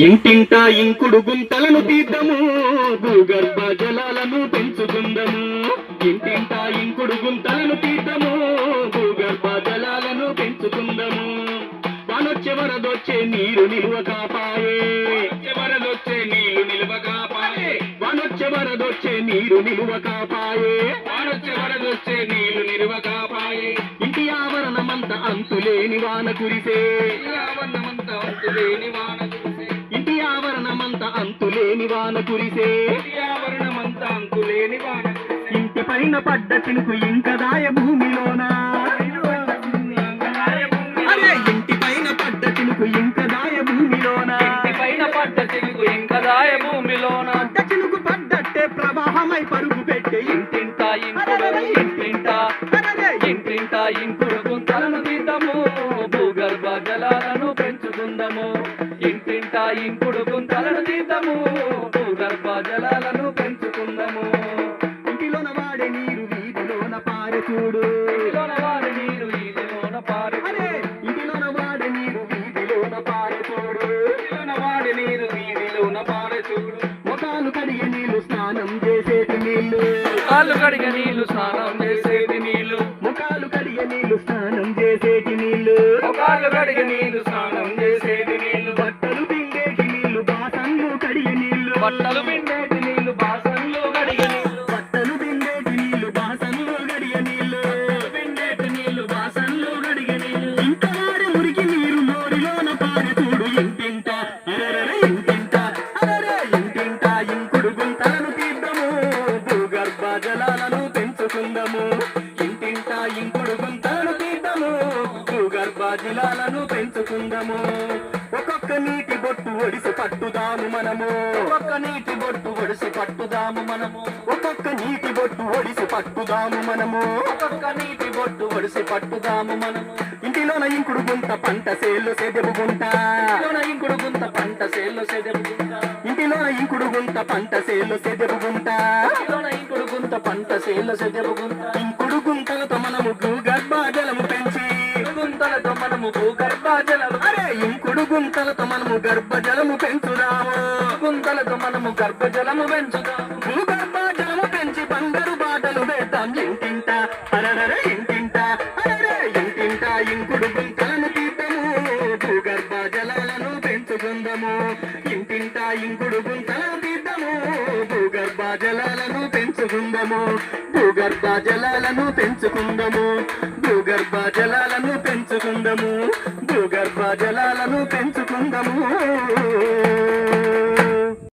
ఇంటింటా ఇంకుడు గుంతలను తీద్దాము, భూగర్భ జలాలను పెంచుకుందాము. ఇంటింటా ఇంకుడు గుంతలను తీద్దాము, భూగర్భ జలాలను పెంచుకుందాము. వానొచ్చే వరదొచ్చే నీరు నిలువ కాపాయే, వరదొచ్చే నీళ్లు నిలువ కాపాయే, వానొచ్చే వరదొచ్చే నీరు నిలువ కాపాయే, వానొచ్చే వరదొచ్చే నీళ్లు నిలువ కాపాయే. ఇంటి ఆవరణమంతా అంతులేని వాన కురిసే, ఆవరణమంతా అంతులేని వాన కురిసే, ఇంటి ఆవరణమంతా అంతులేని వాన కురిసే, ఆవరణమంతా అంతులేని వాన. ఇంటి పైన పడ్డ చినుకు ఇంకదాయ భూమిలోన, అరే ఇంటి పైన పడ్డ చినుకు ఇంకదాయ భూమిలోన, ఇంటి పైన పడ్డ చినుకు ఇంకదాయ భూమిలోన. పడ్డ చినుకు పడ్డట్టే ప్రవాహమై పరుగు పెట్టే ఇంటింటా ఇంకుడు, ఇంటింటా ఇంటింటా ఇంకుడు గుంతలను తీద్దాము, భూగర్భ జలాలను పెంచుకుందాము. ఇంటింటా ఇంకుడు గుంతలను తీద్దాము, భూగర్భ జలాలను పెంచుకుందాము. ఇంటిలోన వాడే నీరు వీధిలోన పారె చూడు, ఇంటిలోన వాడే నీరు వీధిలోన పారె, అరే ఇంటిలోన వాడే నీరు వీధిలోన పారె చూడు, ఇంటిలోన వాడే నీరు వీధిలోన పారె చూడు. ముఖాలు కడిగే నీళ్లు స్నానం చేసేటి నీళ్లు, ముఖాలు కడిగే నీళ్లు స్నానం చేసేటి నీళ్లు, ముఖాలు కడిగే నీళ్లు స్నానం చేసేటి నీళ్లు, ముఖాలు కడిగే నీళ్లు స్నానం చేసేటి నీళ్లు. బట్టలు పిండేటి నీళ్లు బాసన్లు కడిగే నీళ్లు, బట్టలు పిండేటి నీళ్లు బాసన్లు కడిగే నీళ్లు, బట్టలు పిండేటి నీళ్లు బాసన్లు కడిగే నీళ్లు, పిండేటి నీళ్లు బాసన్లు కడిగే నీళ్లు. ఇంత వారి మురికి నీరు నోరిలోన పారె చూడు, ఇంటింటా అరరే ఇంటింటా అరరే ఇంటింటా ఇంకుడు గుంతలను తీద్దాము, భూగర్భ జలాలను పెంచుకుందాము. ఇంటింటా ఇంకుడు గుంతలను తీద్దాము, భూగర్భ జలాలను పెంచుకుందాము. ఒక్కొక్క నీటి బొట్టు ఒడిసి పట్టుదాము మనము, ఒక్కొక్క నీటి బొట్టు ఒడిసి పట్టుదాము మనము, ఒక్కొక్క నీటి బొట్టు ఒడిసి పట్టుదాము మనము, ఒక్కొక్క నీటి బొట్టు ఒడిసి పట్టుదాము మనము. ఇంటిలోన ఇంకుడు గుంత పంట సేలు సెదెబు గుంట, ఇంటిలోన ఇంకుడు గుంత పంట సేలు సెదెబు గుంట, ఇంటిలోన ఇంకుడు గుంత పంట సేలు సెదెబు గుంట, ఇంటిలోన ఇంకుడు గుంత పంట సేలు సెదెబు గుంట. ఇంకుడు గుంతలతో మనము భూగర్భ జలము పెంచి, గుంతలతో మనము భూగర్భ జలము, అరే ఇంకుడు గుంతలతో మనము గర్భ జలము పెంచుదాము, గుంతలతో మనము గర్భ జలము పెంచుదాము. భూగర్భ జలము పెంచి బంగారు బాటలు వేద్దాం ఇంటింటా అరరే ఇంటింటా అరరే ఇంటింటా ఇంకుడు గుంతలను తీద్దాము, భూగర్భ జలాలను పెంచుకుందాము. ఇంటింటా ఇంకుడు గుంతలను తీద్దాము, భూగర్భ జలాలను పెంచుకుందాము, భూగర్భ జలాలను పెంచుకుందాము, భూగర్భ జలాలను పెంచుకుందాము, భూగర్భ జలాలను పెంచుకుందాము.